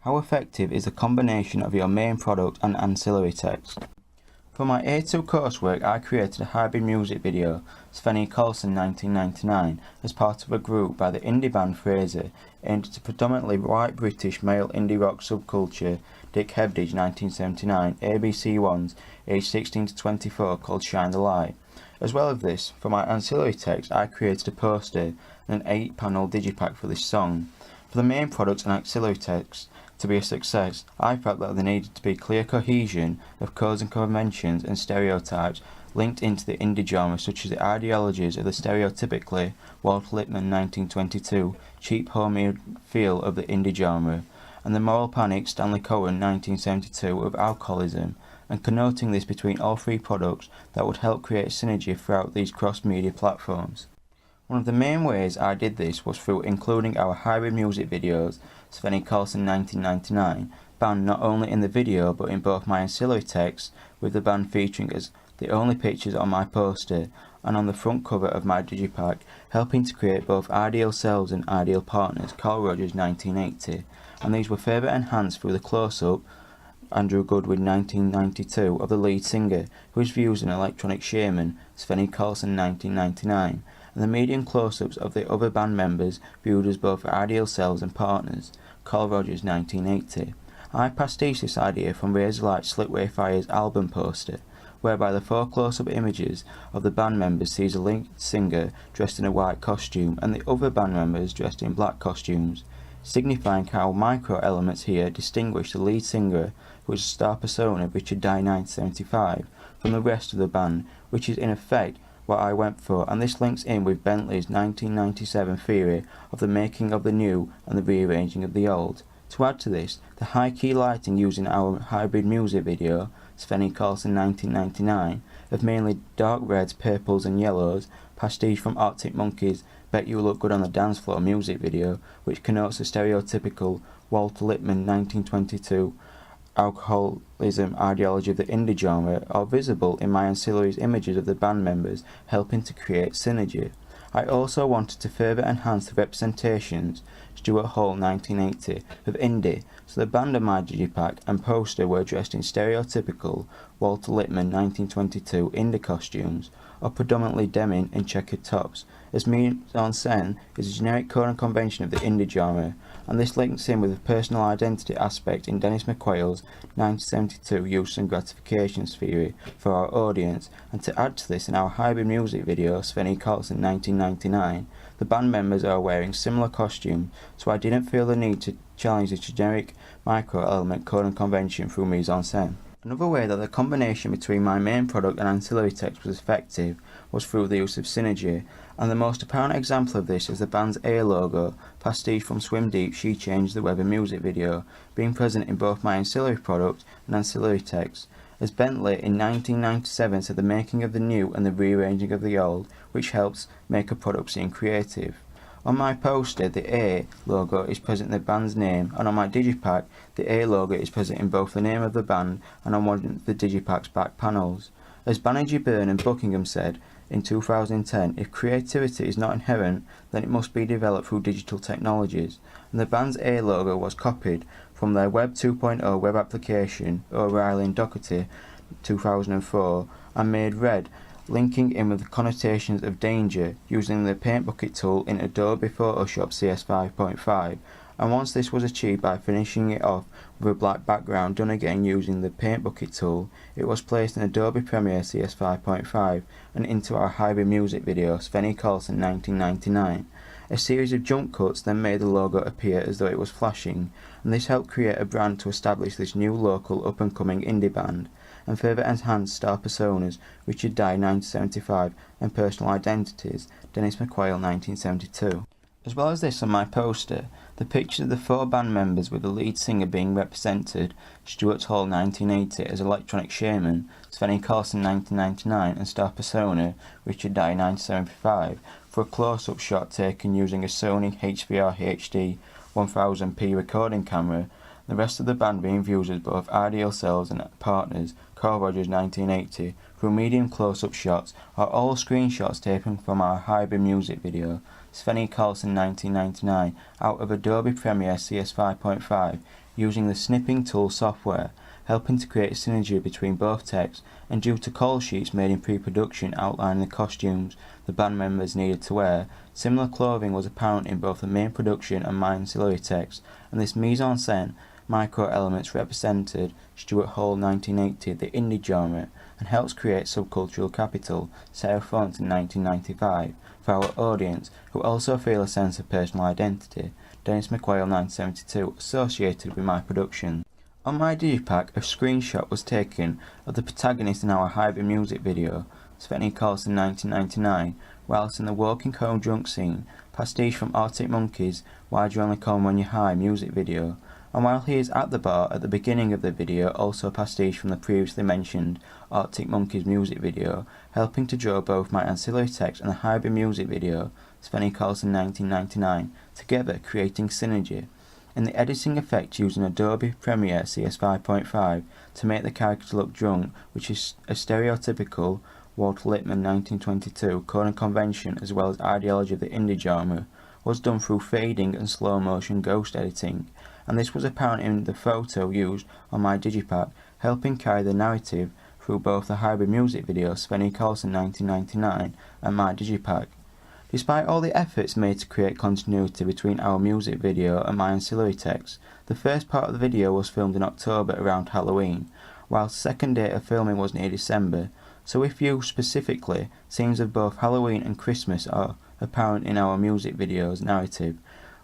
How effective is the combination of your main product and ancillary text? For my A2 coursework, I created a hybrid music video, Sven Karlsson 1999, as part of a group by the indie band Fraser, aimed at a predominantly white British male indie rock subculture, Dick Hebdige 1979, ABC Ones, aged 16 to 24, called Shine the Light. As well as this, for my ancillary text, I created a poster and an 8-panel digipack for this song. For the main product and auxiliary text to be a success, I felt that there needed to be clear cohesion of codes and conventions and stereotypes linked into the indie genre, such as the ideologies of the stereotypically Walt Lippmann 1922 cheap homey feel of the indie genre, and the moral panic Stanley Cohen 1972 of alcoholism, and connoting this between all three products that would help create synergy throughout these cross-media platforms. One of the main ways I did this was through including our hybrid music videos, Sven Karlsson 1999, band not only in the video but in both my ancillary texts, with the band featuring as the only pictures on my poster and on the front cover of my digipack, helping to create both ideal selves and ideal partners, Carl Rogers 1980, and these were further enhanced through the close-up Andrew Goodwin 1992 of the lead singer, who is viewed as an electronic shaman, Sven Karlsson 1999, and the medium close-ups of the other band members viewed as both ideal selves and partners, Carl Rogers 1980. I pastiche this idea from Razorlight Slipway Fire's album poster, whereby the 4 close-up images of the band members sees the lead singer dressed in a white costume and the other band members dressed in black costumes, signifying how micro-elements here distinguish the lead singer, who is a star persona Richard Dye 1975, from the rest of the band, which is in effect what I went for, and this links in with Bentley's 1997 theory of the making of the new and the rearranging of the old. To add to this, the high-key lighting used in our hybrid music video, Sven Karlsson 1999, of mainly dark reds, purples and yellows, pastiche from Arctic Monkeys' Bet You Look Good on the Dance Floor music video, which connotes the stereotypical Walter Lippmann 1922 alcoholism ideology of the indie genre, are visible in my ancillaries images of the band members, helping to create synergy. I also wanted to further enhance the representations, Stuart Hall 1980, of indie, so the band on my digipack and poster were dressed in stereotypical Walter Lippmann 1922 indie costumes, or predominantly denim and checkered tops, as mise en scène is a generic code and convention of the indie genre, and this links in with the personal identity aspect in Dennis McQuail's 1972 use and gratifications theory for our audience, and to add to this, in our hybrid music video, Sven Karlsson 1999, the band members are wearing similar costumes, so I didn't feel the need to challenge the generic micro-element code and convention through mise en scène. Another way that the combination between my main product and ancillary text was effective was through the use of synergy, and the most apparent example of this is the band's A logo, pastiche from Swim Deep She Changed the Weather music video, being present in both my ancillary product and ancillary text, as Bentley in 1997 said the making of the new and the rearranging of the old, which helps make a product seem creative. On my poster, the A logo is present in the band's name, and on my digipack, the A logo is present in both the name of the band and on one of the digipack's back panels. As Banerjee Byrne and Buckingham said in 2010, if creativity is not inherent, then it must be developed through digital technologies, and the band's A logo was copied from their Web 2.0 web application, O'Reilly and Doherty 2004, and made red, linking in with the connotations of danger using the Paint Bucket tool in Adobe Photoshop CS 5.5, and once this was achieved by finishing it off with a black background done again using the Paint Bucket tool, it was placed in Adobe Premiere CS 5.5 and into our hybrid music video, Sven Karlsson 1999. A series of jump cuts then made the logo appear as though it was flashing, and this helped create a brand to establish this new local up-and-coming indie band, and further enhance star personas Richard Dye 1975 and personal identities Dennis McQuail 1972. As well as this on my poster, the pictures of the 4 band members with the lead singer being represented, Stuart Hall 1980 as electronic shaman, Sven Karlsson 1999 and star persona Richard Dye 1975, for a close-up shot taken using a Sony HDR HD 1000p recording camera, the rest of the band being viewed as both ideal selves and partners, Carl Rogers 1980, through medium close-up shots, are all screenshots taken from our hybrid music video, Sven Karlsson 1999, out of Adobe Premiere CS 5.5, using the snipping tool software, helping to create synergy between both texts, and due to call sheets made in pre-production outlining the costumes the band members needed to wear, similar clothing was apparent in both the main production and my ancillary text, and this mise-en-scène micro-elements represented Stuart Hall 1980, the indie genre, and helps create subcultural capital, Sarah Thornton 1995, for our audience, who also feel a sense of personal identity, Dennis McQuayle 1972, associated with my production. On my digipack, a screenshot was taken of the protagonist in our hybrid music video, Svenny Carlson 1999, whilst in the Walking Home Drunk scene, pastiche from Arctic Monkeys' Why'd You Only Come When You're High music video, and while he is at the bar at the beginning of the video, also pastiche from the previously mentioned Arctic Monkeys music video, helping to draw both my ancillary text and the hybrid music video, Svenny Carlson 1999, together creating synergy. In the editing effect using Adobe Premiere CS 5.5 to make the character look drunk, which is a stereotypical Walter Lippmann 1922 code and convention as well as ideology of the indie genre, was done through fading and slow motion ghost editing, and this was apparent in the photo used on my digipack, helping carry the narrative through both the hybrid music video Svenny Carlson 1999 and my digipack. Despite all the efforts made to create continuity between our music video and my ancillary text, the first part of the video was filmed in October around Halloween, whilst the second date of filming was near December, so if you specifically, scenes of both Halloween and Christmas are apparent in our music video's narrative,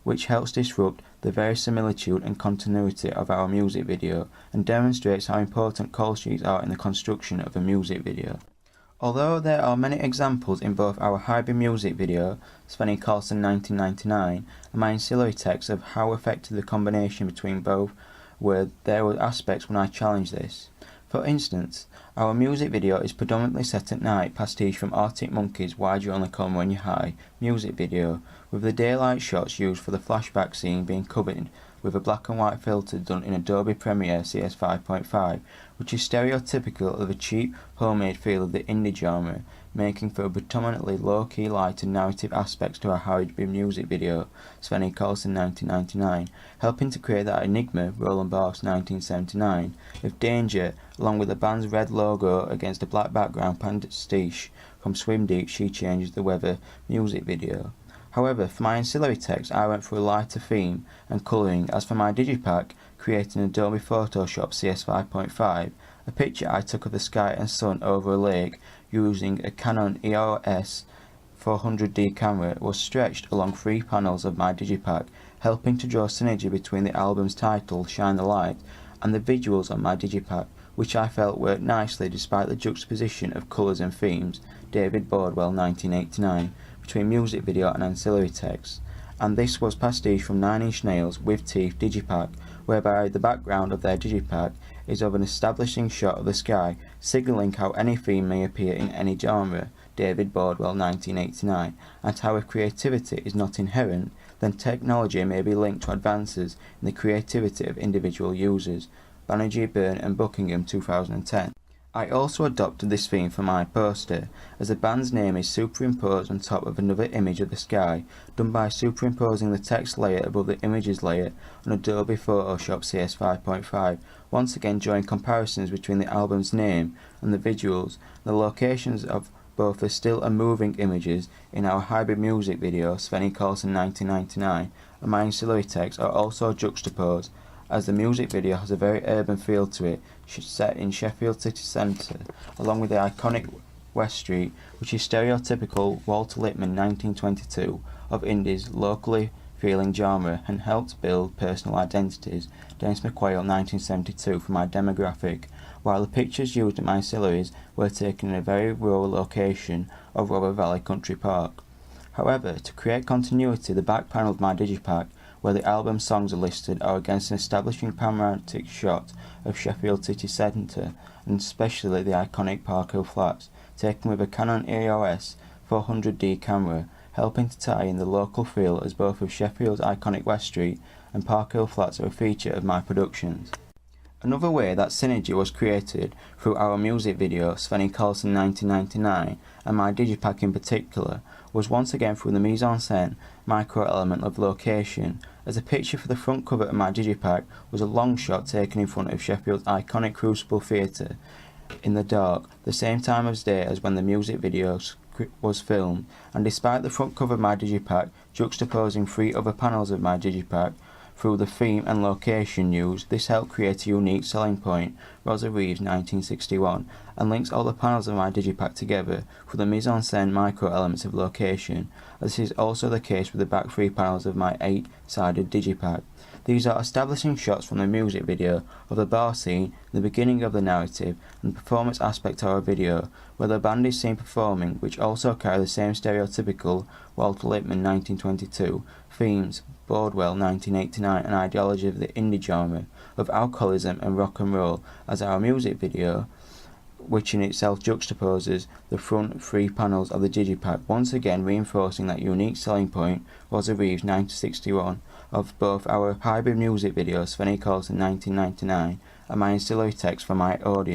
which helps disrupt the verisimilitude and continuity of our music video and demonstrates how important call sheets are in the construction of a music video. Although there are many examples in both our hybrid music video, Svenny Carlson 1999, and my ancillary text of how effective the combination between both were, there were aspects when I challenged this. For instance, our music video is predominantly set at night, pastiche from Arctic Monkeys' Why'd You Only Come When You're High music video, with the daylight shots used for the flashback scene being covered with a black and white filter done in Adobe Premiere CS 5.5, which is stereotypical of the cheap, homemade feel of the indie genre, making for a predominantly low-key light and narrative aspects to our hybrid music video, Svenny Carlson 1999, helping to create that enigma, Roland Barthes 1979, of danger, along with the band's red logo against a black background pastiche from Swim Deep She Changes the Weather music video. However, for my ancillary text I went for a lighter theme and colouring, as for my digipack, creating Adobe Photoshop CS 5.5, a picture I took of the sky and sun over a lake using a Canon EOS 400D camera was stretched along 3 panels of my digipack, helping to draw synergy between the album's title, Shine the Light, and the visuals on my digipack, which I felt worked nicely despite the juxtaposition of colours and themes, David Bordwell 1989, between music video and ancillary text, and this was pastiche from Nine Inch Nails With Teeth digipack, whereby the background of their digipack is of an establishing shot of the sky, signalling how any theme may appear in any genre, David Bordwell 1989, and how if creativity is not inherent, then technology may be linked to advances in the creativity of individual users, Banerjee, Byrne and Buckingham 2010. I also adopted this theme for my poster, as the band's name is superimposed on top of another image of the sky, done by superimposing the text layer above the images layer on Adobe Photoshop CS 5.5, once again drawing comparisons between the album's name and the visuals, the locations of both the still and moving images in our hybrid music video, Svenny Carlson 1999, and my ancillary text are also juxtaposed, as the music video has a very urban feel to it, set in Sheffield city centre, along with the iconic West Street, which is stereotypical Walter Lippmann 1922 of indie's locally feeling genre, and helped build personal identities, Dennis McQuayle 1972 for my demographic, while the pictures used in my ancillaries were taken in a very rural location of Robber Valley Country Park. However, to create continuity, the back panel of my digipack, where the album songs are listed, are against an establishing panoramic shot of Sheffield city centre, and especially the iconic Park Hill Flats, taken with a Canon EOS 400D camera, helping to tie in the local feel, as both of Sheffield's iconic West Street and Park Hill Flats are a feature of my productions. Another way that synergy was created through our music video, Svenny Carlson 1999, and my digipack in particular, was once again through the mise-en-scène micro-element of location, as the picture for the front cover of my digipack was a long shot taken in front of Sheffield's iconic Crucible Theatre in the dark, the same time of day as when the music video was filmed, and despite the front cover of my digipack juxtaposing 3 other panels of my digipack through the theme and location used, this helped create a unique selling point, Rosa Reeves 1961, and links all the panels of my digipack together through the mise-en-scène micro-elements of location, as this is also the case with the back 3 panels of my 8-sided digipack. These are establishing shots from the music video of the bar scene, the beginning of the narrative, and the performance aspect of our video, where the band is seen performing, which also carry the same stereotypical Walter Lippmann 1922 themes, Bordwell 1989, and ideology of the indie genre, of alcoholism and rock and roll, as our music video, which in itself juxtaposes the front 3 panels of the digipack, once again reinforcing that unique selling point, Rosa Reeves 1961, of both our hybrid music videos, Svenny Colson 1999, and my ancillary text for my audience.